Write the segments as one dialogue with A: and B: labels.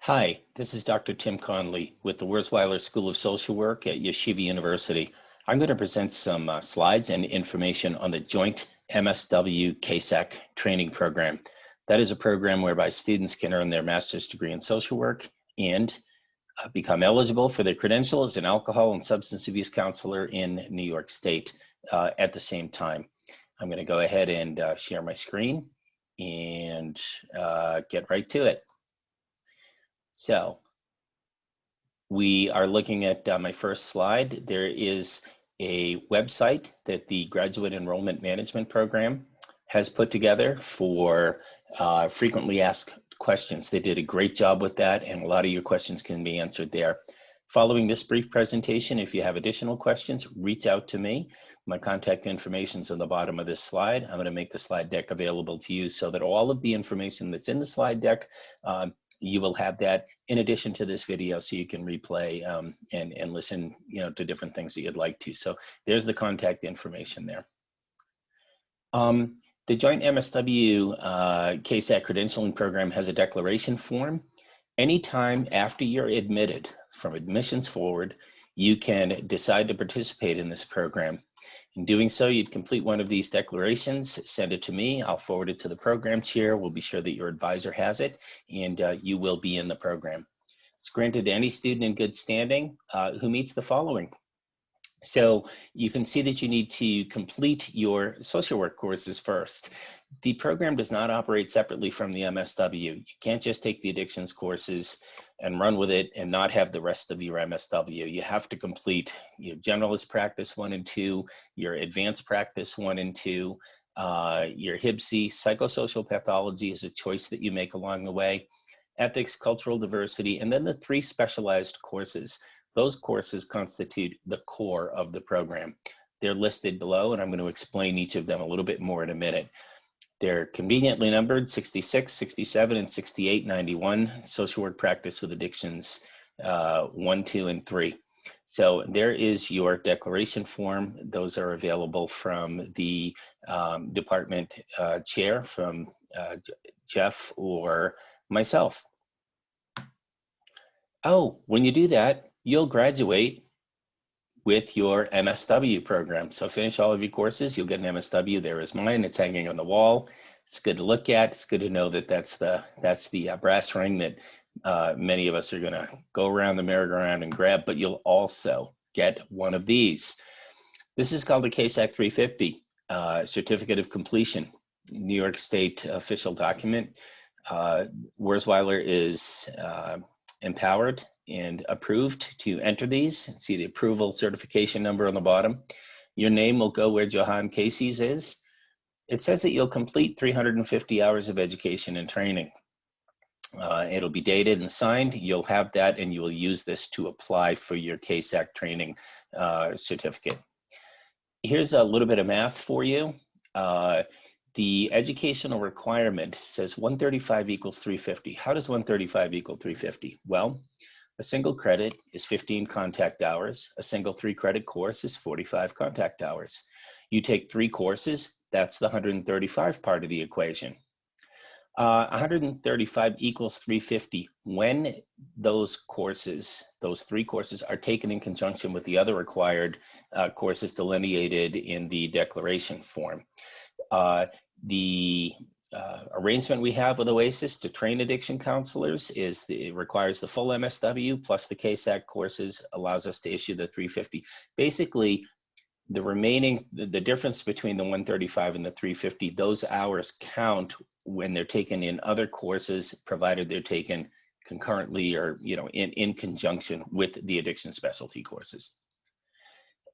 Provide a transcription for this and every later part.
A: Hi, this is Dr. Tim Conley with the Wurzweiler School of Social Work at Yeshiva University. I'm going to present some slides and information on the Joint MSW CASAC training program. That is a program whereby students can earn their master's degree in social work and become eligible for their credential as an alcohol and substance abuse counselor in New York State at the same time. I'm going to go ahead and share my screen and get right to it. So we are looking at my first slide. There is a website that the Graduate Enrollment Management Program has put together for frequently asked questions. They did a great job with that, and a lot of your questions can be answered there. Following this brief presentation, if you have additional questions, reach out to me. My contact information is on the bottom of this slide. I'm going to make the slide deck available to you so that all of the information that's in the slide deck you will have that in addition to this video, so you can replay and listen, to different things that you'd like to. So there's the contact information there. The Joint MSW CASAC credentialing program has a declaration form. Anytime after you're admitted, from admissions forward, you can decide to participate in this program. In doing so, you'd complete one of these declarations, send it to me, I'll forward it to the program chair, we'll be sure that your advisor has it, and you will be in the program. It's granted to any student in good standing who meets the following. So you can see that you need to complete your social work courses first. The program does not operate separately from the MSW. You can't just take the addictions courses and run with it and not have the rest of your MSW. You have to complete your generalist practice 1 and 2, your advanced practice 1 and 2, your HIBC. Psychosocial pathology is a choice that you make along the way, ethics, cultural diversity, and then the 3 specialized courses. Those courses constitute the core of the program. They're listed below, and I'm going to explain each of them a little bit more in a minute. They're conveniently numbered 66, 67, and 68, 91, social work practice with addictions 1, 2, and 3. So there is your declaration form. Those are available from the department chair, from Jeff or myself. Oh, when you do that, you'll graduate with your MSW program. So finish all of your courses, you'll get an MSW. There is mine, it's hanging on the wall. It's good to look at. It's good to know that that's the brass ring that many of us are gonna go around the merry-go-round and grab, but you'll also get one of these. This is called the CASAC 350, Certificate of Completion, New York State official document. Wurzweiler is empowered and approved to enter these. See the approval certification number on the bottom. Your name will go where Johan Casey's is. It says that you'll complete 350 hours of education and training. It'll be dated and signed. You'll have that, and you will use this to apply for your CASAC training certificate. Here's a little bit of math for you. The educational requirement says 135 equals 350. How does 135 equal 350? Well, a single credit is 15 contact hours. A single 3-credit course is 45 contact hours. You take 3 courses, that's the 135 part of the equation. 135 equals 350 when those courses, those 3 courses, are taken in conjunction with the other required courses delineated in the declaration form. The arrangement we have with OASIS to train addiction counselors is it requires the full MSW plus the CASAC courses, allows us to issue the 350. Basically, the remaining, the difference between the 135 and the 350, those hours count when they're taken in other courses, provided they're taken concurrently or in conjunction with the addiction specialty courses.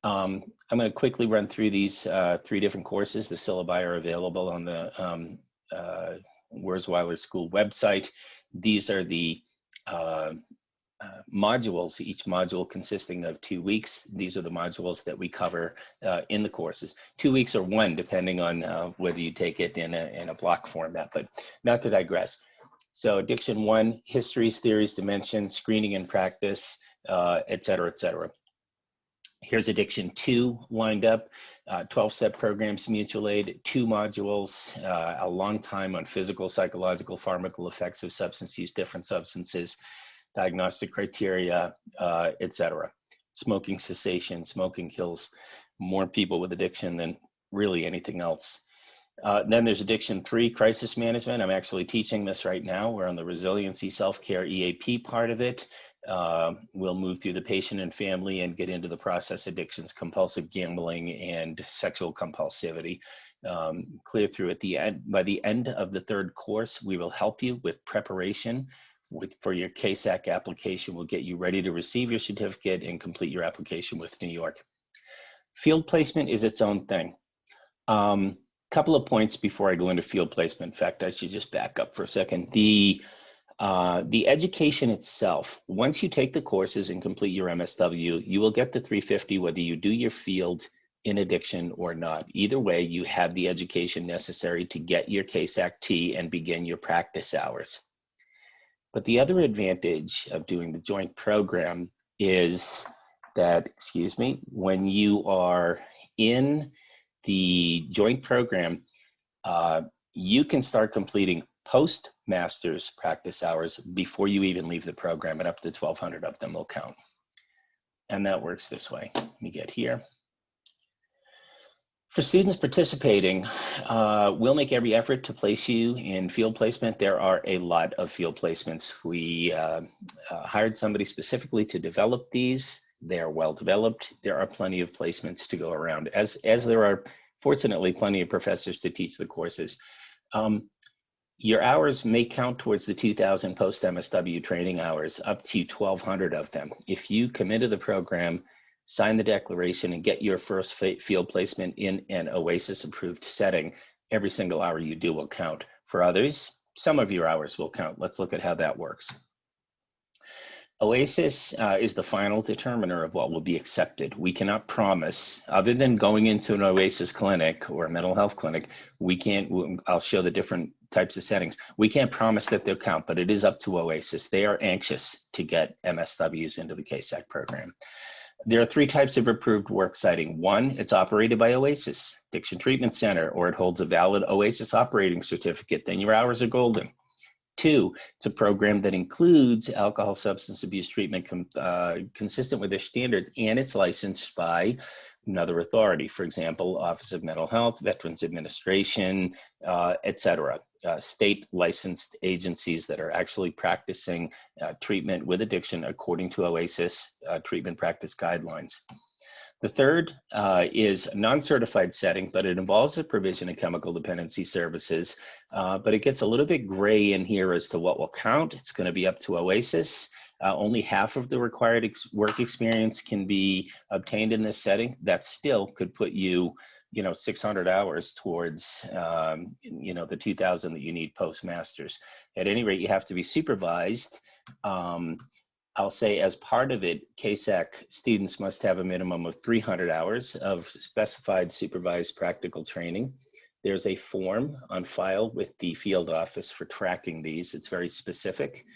A: I'm going to quickly run through these 3 different courses. The syllabi are available on the Wurzweiler School website. These are the modules, each module consisting of 2 weeks. These are the modules that we cover in the courses. 2 weeks or 1, depending on whether you take it in a block format, but not to digress. So addiction 1, histories, theories, dimensions, screening and practice, et cetera, et cetera. Here's Addiction 2 lined up, 12-step programs, mutual aid, 2 modules, a long time on physical, psychological, pharmacal effects of substance use, different substances, diagnostic criteria, etc. Smoking cessation, smoking kills more people with addiction than really anything else. Then there's Addiction 3, crisis management. I'm actually teaching this right now. We're on the resiliency self-care EAP part of it. We'll move through the patient and family and get into the process addictions, compulsive gambling, and sexual compulsivity. Clear through at the end. By the end of the 3rd course, we will help you with preparation for your CASAC application. We'll get you ready to receive your certificate and complete your application with New York. Field placement is its own thing. Couple of points before I go into field placement. In fact, I should just back up for a second. The education itself, once you take the courses and complete your MSW, you will get the 350 whether you do your field in addiction or not. Either way, you have the education necessary to get your CASAC T and begin your practice hours. But the other advantage of doing the joint program is that, when you are in the joint program, you can start completing post-master's practice hours before you even leave the program, and up to 1,200 of them will count. And that works this way. Let me get here. For students participating, we'll make every effort to place you in field placement. There are a lot of field placements. We hired somebody specifically to develop these. They are well developed. There are plenty of placements to go around, as there are, fortunately, plenty of professors to teach the courses. Your hours may count towards the 2,000 post-MSW training hours, up to 1,200 of them. If you commit to the program, sign the declaration, and get your first field placement in an OASIS-approved setting, every single hour you do will count. For others, some of your hours will count. Let's look at how that works. OASIS is the final determiner of what will be accepted. We cannot promise, other than going into an OASIS clinic or a mental health clinic, I'll show the different types of settings. We can't promise that they'll count, but it is up to OASIS. They are anxious to get MSWs into the CASAC program. There are 3 types of approved work citing. 1, it's operated by OASIS, Addiction Treatment Center, or it holds a valid OASIS operating certificate, then your hours are golden. 2, it's a program that includes alcohol substance abuse treatment consistent with their standards, and it's licensed by another authority, for example, Office of Mental Health, Veterans Administration, etc. State licensed agencies that are actually practicing treatment with addiction according to OASIS treatment practice guidelines. The 3rd is a non-certified setting, but it involves the provision of chemical dependency services, but it gets a little bit gray in here as to what will count. It's going to be up to OASIS. Only half of the required work experience can be obtained in this setting. That still could put you, 600 hours towards, the 2,000 that you need post-masters. At any rate, you have to be supervised. I'll say as part of it, CASAC students must have a minimum of 300 hours of specified supervised practical training. There's a form on file with the field office for tracking these. It's very specific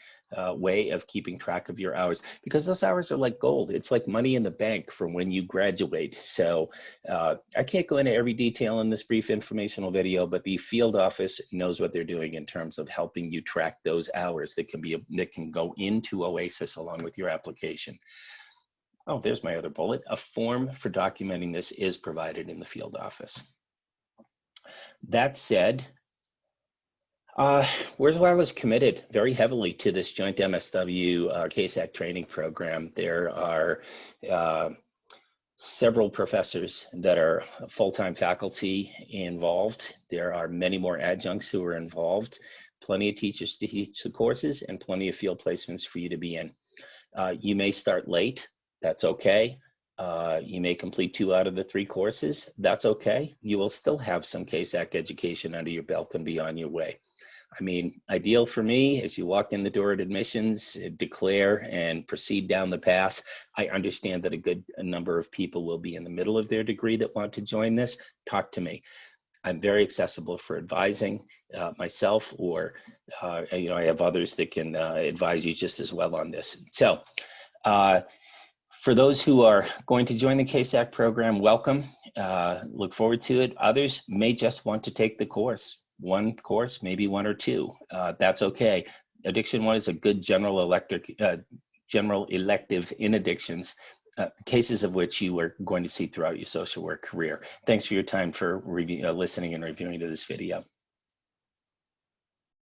A: way of keeping track of your hours, because those hours are like gold. It's like money in the bank from when you graduate. So I can't go into every detail in this brief informational video, but the field office knows what they're doing in terms of helping you track those hours that can go into OASIS along with your application. Oh, there's my other bullet. A form for documenting this is provided in the field office. That said, Where's Wireless committed very heavily to this joint MSW CASAC training program. There are several professors that are full-time faculty involved. There are many more adjuncts who are involved, plenty of teachers to teach the courses, and plenty of field placements for you to be in. You may start late, that's okay. You may complete 2 out of the 3 courses, that's okay. You will still have some CASAC education under your belt and be on your way. I mean, ideal for me is you walk in the door at admissions, declare, and proceed down the path. I understand that a good number of people will be in the middle of their degree that want to join this. Talk to me. I'm very accessible for advising myself, or I have others that can advise you just as well on this. So For those who are going to join the CASAC program, welcome. Look forward to it. Others may just want to take the course. One course, maybe one or two. That's okay. Addiction 1 is a good general electives in addictions, cases of which you are going to see throughout your social work career. Thanks for your time for listening and reviewing to this video.